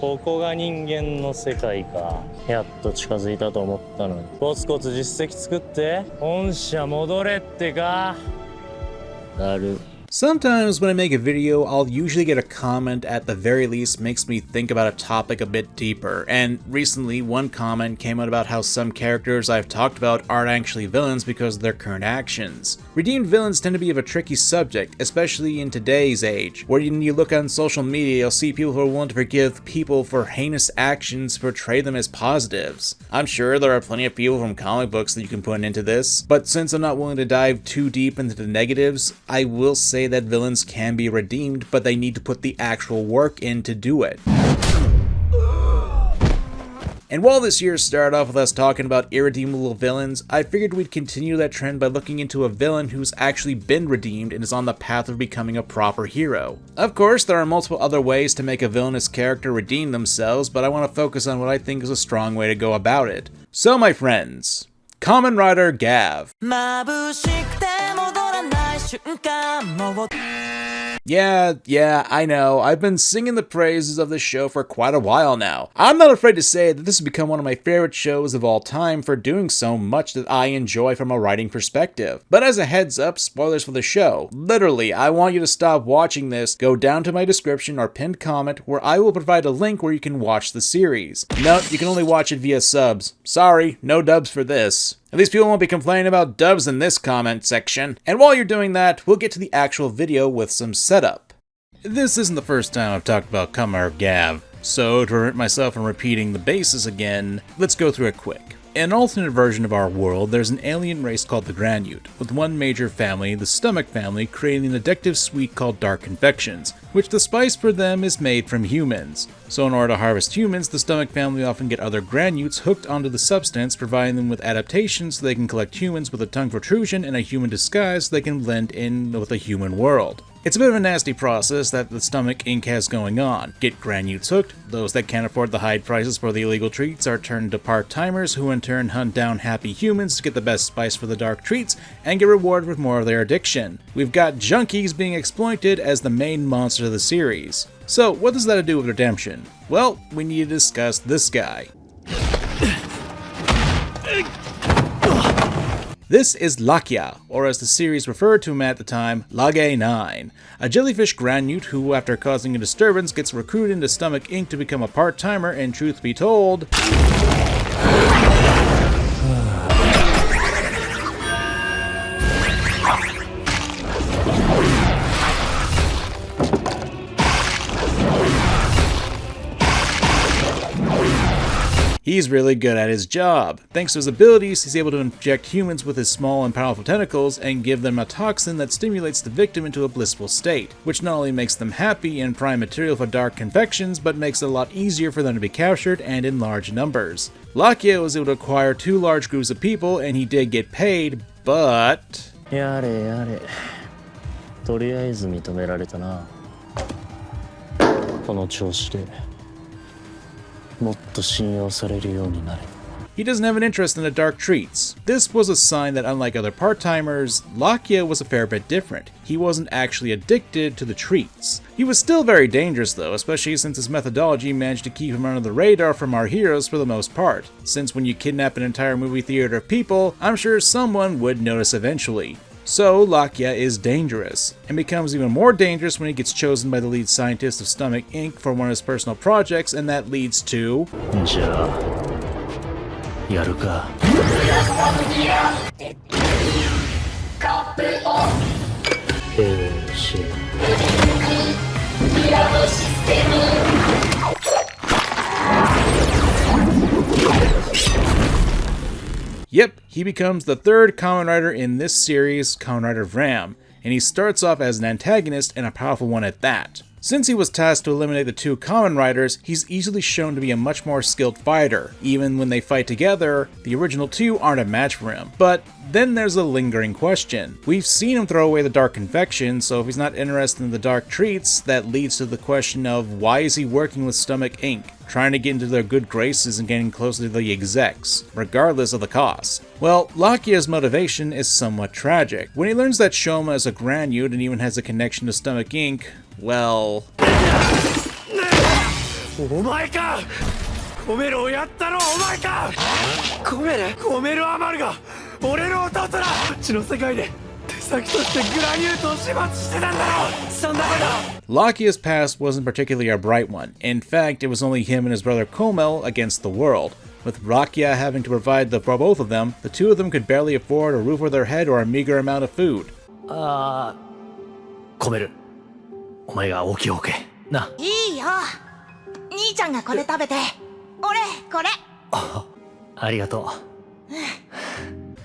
ここが人間の世界か。やっと近づいたと思ったのに。コツコツ実績作って、本社戻れってか。だる。Sometimes when I make a video, I'll usually get a comment at the very least makes me think about a topic a bit deeper, and recently one comment came out about how some characters I've talked about aren't actually villains because of their current actions. Redeemed villains tend to be of a tricky subject, especially in today's age, where when you look on social media, you'll see people who are willing to forgive people for heinous actions to portray them as positives. I'm sure there are plenty of people from comic books that you can put into this, but since I'm not willing to dive too deep into the negatives, I will say that villains can be redeemed, but they need to put the actual work in to do it. And while this year started off with us talking about irredeemable villains, I figured we'd continue that trend by looking into a villain who's actually been redeemed and is on the path of becoming a proper hero. Of course, there are multiple other ways to make a villainous character redeem themselves, but I want to focus on what I think is a strong way to go about it. So my friends, Kamen Rider Gavv. Yeah, I know, I've been singing the praises of this show for quite a while now. I'm not afraid to say that this has become one of my favorite shows of all time for doing so much that I enjoy from a writing perspective. But as a heads up, spoilers for the show. Literally, I want you to stop watching this, go down to my description or pinned comment where I will provide a link where you can watch the series. Note, you can only watch it via subs. Sorry, no dubs for this. At least people won't be complaining about dubs in this comment section. And while you're doing that, we'll get to the actual video with some setup. This isn't the first time I've talked about Kamen Rider Gavv, so to prevent myself from repeating the basis again, let's go through it quick. In an alternate version of our world, there's an alien race called the Granute, with one major family, the Stomach family, creating an addictive sweet called Dark Confections, which the spice for them is made from humans. So in order to harvest humans, the Stomach family often get other Granutes hooked onto the substance, providing them with adaptations so they can collect humans with a tongue protrusion and a human disguise so they can blend in with the human world. It's a bit of a nasty process that the Stomach Inc. has going on. Get Granutes hooked, those that can't afford the high prices for the illegal treats are turned into part-timers who in turn hunt down happy humans to get the best spice for the dark treats and get rewarded with more of their addiction. We've got junkies being exploited as the main monster of the series. So what does that have to do with redemption? Well, we need to discuss this guy. This is Lakya, or as the series referred to him at the time, Lage 9, a jellyfish Granute who, after causing a disturbance, gets recruited into Stomach Inc. to become a part-timer, and truth be told, he's really good at his job. Thanks to his abilities, he's able to inject humans with his small and powerful tentacles and give them a toxin that stimulates the victim into a blissful state, which not only makes them happy and prime material for dark confections, but makes it a lot easier for them to be captured and in large numbers. Lakya was able to acquire 2 large groups of people, and he did get paid, but... やれやれ。とりあえず認められたな。この調子で。もっと信用されるようになれ。 He doesn't have an interest in the dark treats. This was a sign that unlike other part-timers, Lakya was a fair bit different. He wasn't actually addicted to the treats. He was still very dangerous though, especially since his methodology managed to keep him under the radar from our heroes for the most part. Since when you kidnap an entire movie theater of people, I'm sure someone would notice eventually. So Lakya is dangerous, and becomes even more dangerous when he gets chosen by the lead scientist of Stomach Inc. for one of his personal projects, and that leads to... じゃあ、やるか。Yep, he becomes the 3rd Kamen Rider in this series, Kamen Rider Vram, and he starts off as an antagonist and a powerful one at that. Since he was tasked to eliminate the 2 Kamen Riders, he's easily shown to be a much more skilled fighter. Even when they fight together, the original 2 aren't a match for him. But then there's a lingering question. We've seen him throw away the dark confection, so if he's not interested in the dark treats, that leads to the question of why is he working with Stomach Inc., trying to get into their good graces and getting closer to the execs, regardless of the cost. Well, Lakya's motivation is somewhat tragic. When he learns that Shoma is a Granute and even has a connection to Stomach Inc., well... お前か。コメルをやったのはお前か。コメルアマルが俺の弟だ。血の世界で手先としてグラニュートを始末してたんだろ。そんなこと。 Lakia's past wasn't particularly a bright one. In fact, it was only him and his brother Komel against the world. With Rakia having to provide for both of them, the two of them could barely afford a roof over their head or a meager amount of food. コメル、お前が大きい方けな。いいよ。兄ちゃんがこれ食べて。俺これ。ありがとう。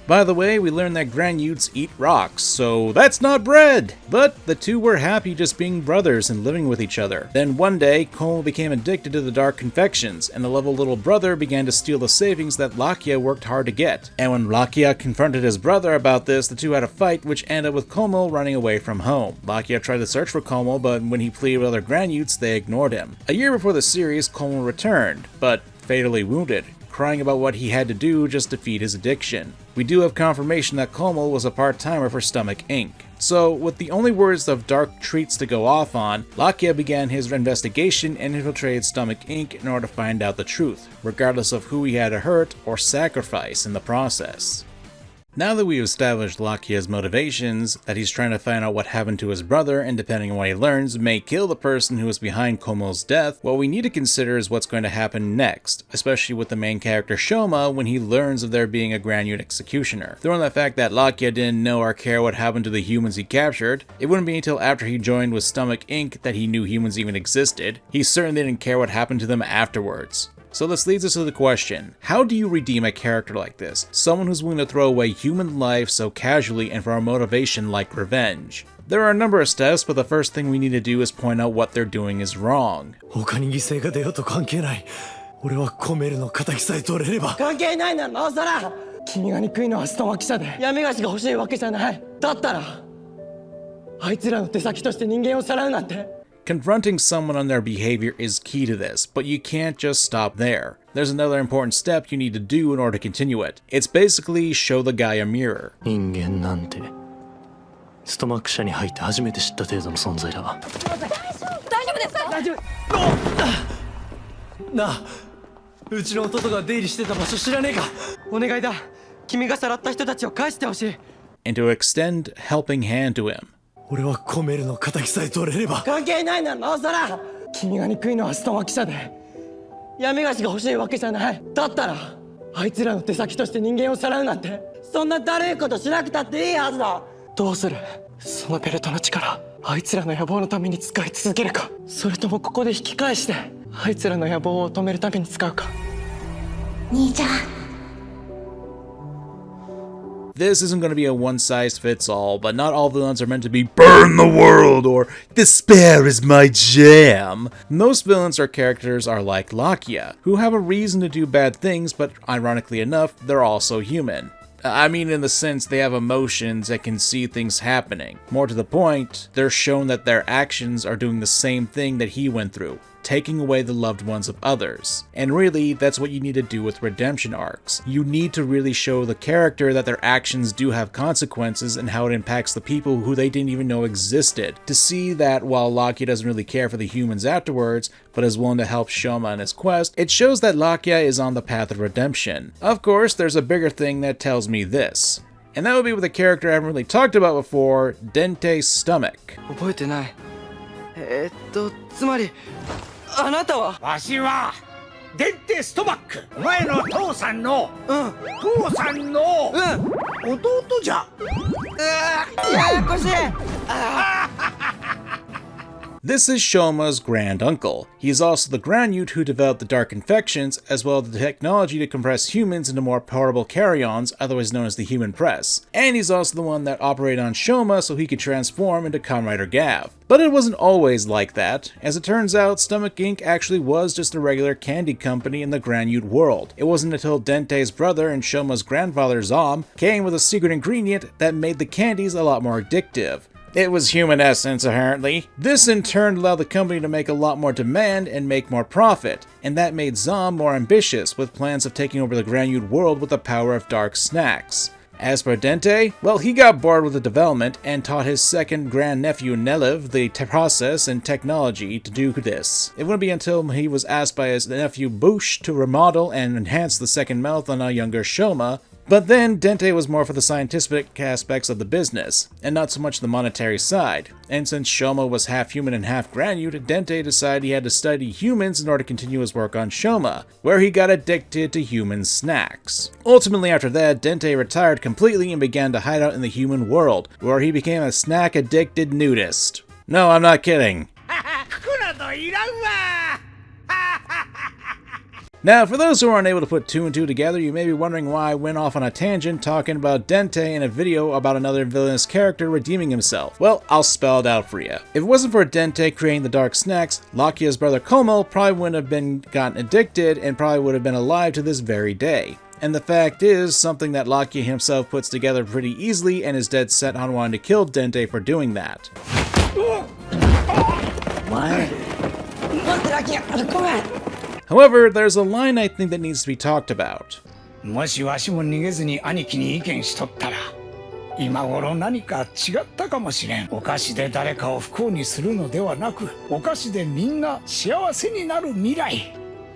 By the way, we learned that Granutes eat rocks, so that's not bread! But the two were happy just being brothers and living with each other. Then one day, Komel became addicted to the dark confections, and the lovable little brother began to steal the savings that Lakia worked hard to get. And when Lakia confronted his brother about this, the two had a fight which ended with Komel running away from home. Lakia tried to search for Komel, but when he pleaded with other Granutes, they ignored him. A year before the series, Komel returned, but fatally wounded, crying about what he had to do just to feed his addiction. We do have confirmation that Komel was a part-timer for Stomach Inc. So, with the only words of dark treats to go off on, Lakia began his investigation and infiltrated Stomach Inc. in order to find out the truth, regardless of who he had to hurt or sacrifice in the process. Now that we've established Lakia's motivations, that he's trying to find out what happened to his brother and depending on what he learns, may kill the person who is behind Komel's death, what we need to consider is what's going to happen next, especially with the main character Shoma when he learns of there being a Granute executioner. Throwing the fact that Lakia didn't know or care what happened to the humans he captured, it wouldn't be until after he joined with Stomach Inc. that he knew humans even existed. He certainly didn't care what happened to them afterwards. So this leads us to the question, how do you redeem a character like this? Someone who's willing to throw away human life so casually and for a motivation like revenge. There are a number of steps, but the first thing we need to do is point out what they're doing is wrong. 他に犠牲が出ようと関係ない。俺はコメルの仇さえ取れれば。関係ないならなおさら。君が憎いのはストマ記者で闇菓子が欲しいわけじゃない。だったらあいつらの手先として人間をさらうなんて。 Confronting someone on their behavior is key to this, but you can't just stop there. There's another important step you need to do in order to continue it. It's basically show the guy a mirror. 人間なんてストマック社に入って初めて知った程度の存在だ。大丈夫ですか？大丈夫。なあ、うちの弟が出入りしてた場所知らねえか？お願いだ。君がさらった人たちを返してほしい。And to extend helping hand to him. 俺はコメルの仇さえ取れれば。関係ないならなおさら。君が憎いのはストマ記者で闇菓子が欲しいわけじゃない。だったらあいつらの手先として人間をさらうなんてそんなだるいことしなくたっていいはずだ。どうする？そのベルトの力あいつらの野望のために使い続けるか、それともここで引き返してあいつらの野望を止めるために使うか。兄ちゃん。 This isn't going to be a one-size-fits-all, but not all villains are meant to be burn the world or despair is my jam. Most villains or characters are like Lakia, who have a reason to do bad things, but ironically enough, they're also human. I mean in the sense they have emotions and can see things happening. More to the point, they're shown that their actions are doing the same thing that he went through, taking away the loved ones of others. And really, that's what you need to do with redemption arcs. You need to really show the character that their actions do have consequences and how it impacts the people who they didn't even know existed. To see that while Lakia doesn't really care for the humans afterwards, but is willing to help Shoma in his quest, it shows that Lakia is on the path of redemption. Of course, there's a bigger thing that tells me this. And that would be with a character I haven't really talked about before, Dente's stomach. 覚えてない。つまりあなたはわしはデンテストマック、お前の父さんの父さんの弟じゃ。ややこしい。This is Shoma's grand uncle. He is also the Granute who developed the dark infections, as well as the technology to compress humans into more portable carry-ons, otherwise known as the human press. And he's also the one that operated on Shoma so he could transform into Kamen Rider Gavv. But it wasn't always like that. As it turns out, Stomach Inc. actually was just a regular candy company in the Granute world. It wasn't until Dente's brother and Shoma's grandfather Zom came with a secret ingredient that made the candies a lot more addictive. It was human essence, apparently. This in turn allowed the company to make a lot more demand and make more profit, and that made Zom more ambitious, with plans of taking over the Granute world with the power of dark snacks. As for Dente, well, he got bored with the development and taught his second grandnephew Nelev the process and technology to do this. It wouldn't be until he was asked by his nephew Bush to remodel and enhance the second mouth on a younger Shoma. But then, Dente was more for the scientific aspects of the business, and not so much the monetary side. And since Shoma was half human and half Granute, Dente decided he had to study humans in order to continue his work on Shoma, where he got addicted to human snacks. Ultimately after that, Dente retired completely and began to hide out in the human world, where he became a snack-addicted nudist. No, I'm not kidding. Now, for those who aren't able to put 2 and 2 together, you may be wondering why I went off on a tangent talking about Dente in a video about another villainous character redeeming himself. Well, I'll spell it out for you. If it wasn't for Dente creating the dark snacks, Lakia's brother Como probably wouldn't have gotten addicted and probably would have been alive to this very day. And the fact is, something that Lakia himself puts together pretty easily and is dead set on wanting to kill Dente for doing that. However, there's a line I think that needs to be talked about. もしわしも逃げずに兄貴に意見しとったら今頃何か違ったかもしれん。お菓子で誰かを不幸にするのではなく、お菓子でみんな幸せになる未来。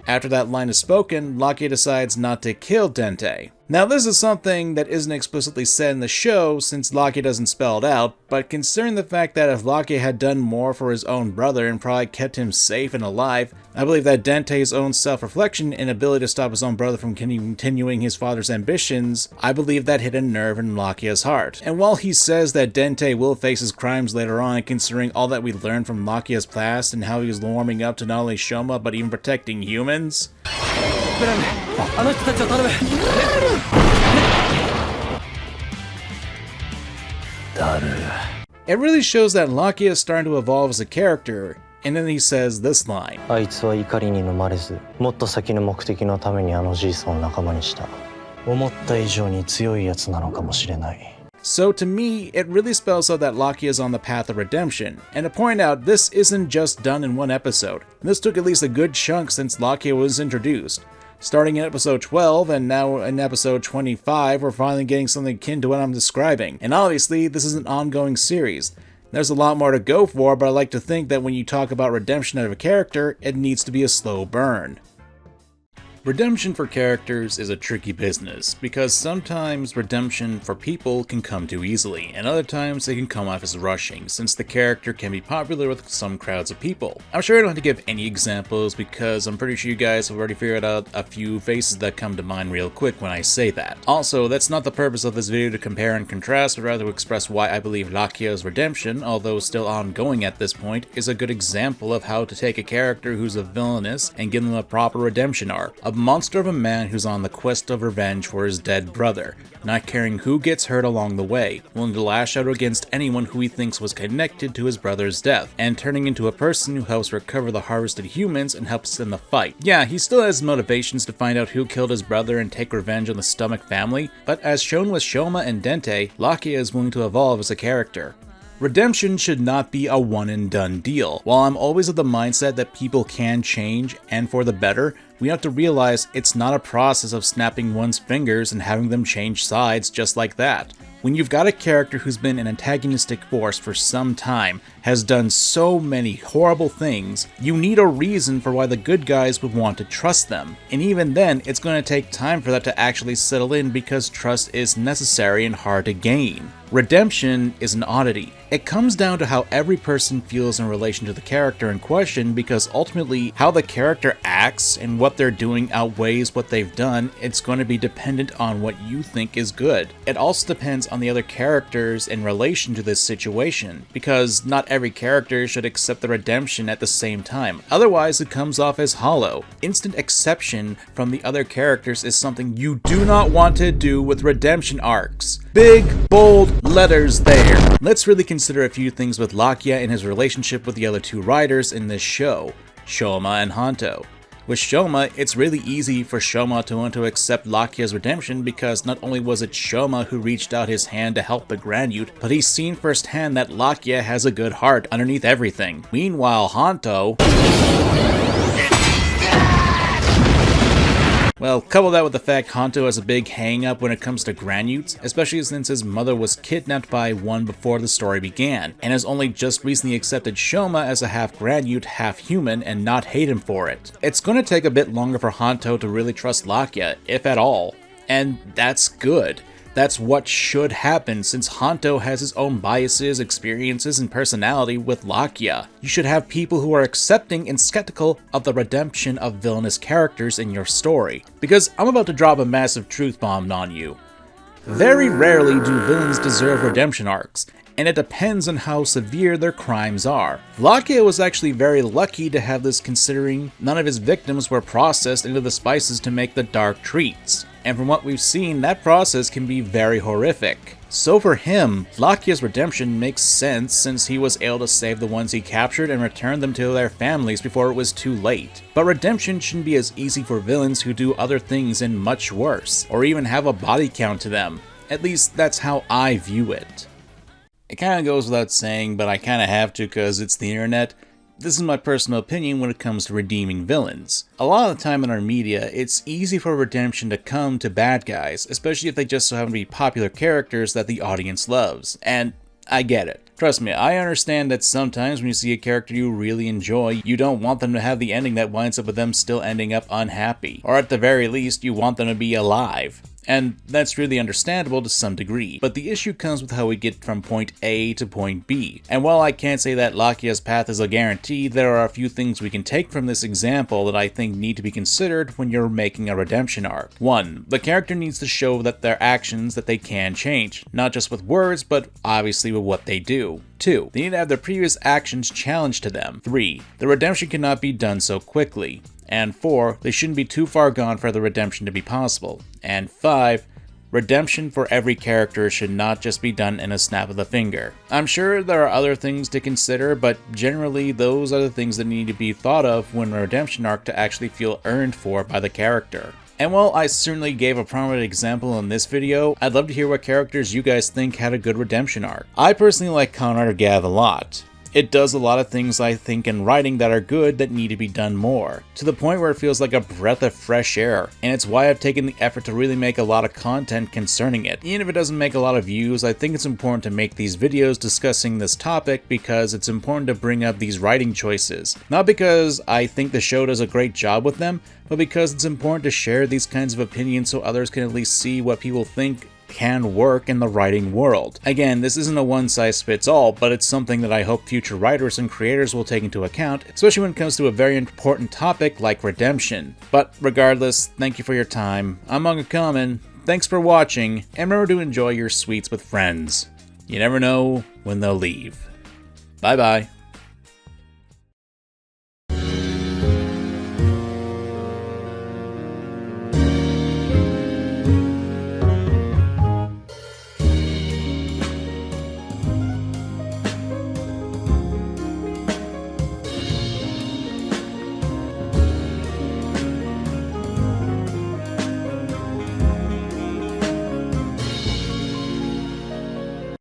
After that line is spoken, Lakia decides not to kill Dente. Now, this is something that isn't explicitly said in the show since Lakia doesn't spell it out, but considering the fact that if Lakia had done more for his own brother and probably kept him safe and alive, I believe that Dente's own self-reflection and ability to stop his own brother from continuing his father's ambitions, I believe that hit a nerve in Lakia's heart. And while he says that Dente will face his crimes later on, considering all that we learned from Lakia's past and how he was warming up to not only Shoma but even protecting humans, it really shows that Lakia is starting to evolve as a character, and then he says this line. あいつは怒りに飲まれず、もっと先の目的のためにあのじいさんを仲間にした。思った以上に強いやつなのかもしれない。 So to me, it really spells out that Lakia is on the path of redemption, and to point out, this isn't just done in one episode. This took at least a good chunk since Lakia was introduced. Starting in episode 12, and now in episode 25, we're finally getting something akin to what I'm describing. And obviously, this is an ongoing series. There's a lot more to go for, but I like to think that when you talk about redemption of a character, it needs to be a slow burn. Redemption for characters is a tricky business, because sometimes redemption for people can come too easily, and other times they can come off as rushing, since the character can be popular with some crowds of people. I'm sure I don't have to give any examples, because I'm pretty sure you guys have already figured out a few faces that come to mind real quick when I say that. Also, that's not the purpose of this video to compare and contrast, but rather to express why I believe Lakia's redemption, although still ongoing at this point, is a good example of how to take a character who's a villainous and give them a proper redemption arc. A monster of a man who's on the quest of revenge for his dead brother, not caring who gets hurt along the way, willing to lash out against anyone who he thinks was connected to his brother's death, and turning into a person who helps recover the harvested humans and helps in the fight. Yeah, he still has motivations to find out who killed his brother and take revenge on the Stomach family, but as shown with Shoma and Dente, Lakia is willing to evolve as a character. Redemption should not be a one-and-done deal. While I'm always of the mindset that people can change, and for the better, we have to realize it's not a process of snapping one's fingers and having them change sides just like that. When you've got a character who's been an antagonistic force for some time, has done so many horrible things, you need a reason for why the good guys would want to trust them. And even then, it's going to take time for that to actually settle in because trust is necessary and hard to gain. Redemption is an oddity. It comes down to how every person feels in relation to the character in question, because ultimately how the character acts and what they're doing outweighs what they've done. It's going to be dependent on what you think is good. It also depends on the other characters in relation to this situation, because not every character should accept the redemption at the same time, otherwise it comes off as hollow. Instant acceptance from the other characters is something you do not want to do with redemption arcs. Big, bold letters there. Let's really consider a few things with Lakia and his relationship with the other two riders in this show, Shoma and Hanto. With Shoma, it's really easy for Shoma to want to accept Lakia's redemption because not only was it Shoma who reached out his hand to help the Granute, but he's seen firsthand that Lakia has a good heart underneath everything. Meanwhile, Hanto... Well, couple that with the fact Hanto has a big hang-up when it comes to Granutes, especially since his mother was kidnapped by one before the story began, and has only just recently accepted Shoma as a half Granute, half human, and not hate him for it. It's gonna take a bit longer for Hanto to really trust Lakia, if at all. And that's good. That's what should happen, since Hanto has his own biases, experiences, and personality with Lakia. You should have people who are accepting and skeptical of the redemption of villainous characters in your story. Because I'm about to drop a massive truth bomb on you. Very rarely do villains deserve redemption arcs, and it depends on how severe their crimes are. Lakia was actually very lucky to have this, considering none of his victims were processed into the spices to make the dark treats. And from what we've seen, that process can be very horrific. So for him, Lakia's redemption makes sense since he was able to save the ones he captured and return them to their families before it was too late. But redemption shouldn't be as easy for villains who do other things and much worse, or even have a body count to them. At least that's how I view it. It kinda goes without saying, but I kinda have to because it's the internet. This is my personal opinion when it comes to redeeming villains. A lot of the time in our media, it's easy for redemption to come to bad guys, especially if they just so happen to be popular characters that the audience loves. And I get it. Trust me, I understand that sometimes when you see a character you really enjoy, you don't want them to have the ending that winds up with them still ending up unhappy. Or at the very least, you want them to be alive. And that's really understandable to some degree, but the issue comes with how we get from point A to point B. And while I can't say that Lakia's path is a guarantee, there are a few things we can take from this example that I think need to be considered when you're making a redemption arc. 1. The character needs to show that their actions that they can change, not just with words, but obviously with what they do. 2. They need to have their previous actions challenged to them. 3. The redemption cannot be done so quickly. And 4, they shouldn't be too far gone for the redemption to be possible. And 5, redemption for every character should not just be done in a snap of the finger. I'm sure there are other things to consider, but generally those are the things that need to be thought of when a redemption arc to actually feel earned for by the character. And while I certainly gave a prominent example in this video, I'd love to hear what characters you guys think had a good redemption arc. I personally like Kamen Rider Gavv a lot. It does a lot of things I think in writing that are good that need to be done more, to the point where it feels like a breath of fresh air, and it's why I've taken the effort to really make a lot of content concerning it. Even if it doesn't make a lot of views, I think it's important to make these videos discussing this topic because it's important to bring up these writing choices. Not because I think the show does a great job with them, but because it's important to share these kinds of opinions so others can at least see what people think can work in the writing world. Again, this isn't a one-size-fits-all, but it's something that I hope future writers and creators will take into account, especially when it comes to a very important topic like redemption. But regardless, thank you for your time. I'm MangaKamen, thanks for watching, and remember to enjoy your sweets with friends. You never know when they'll leave. Bye bye.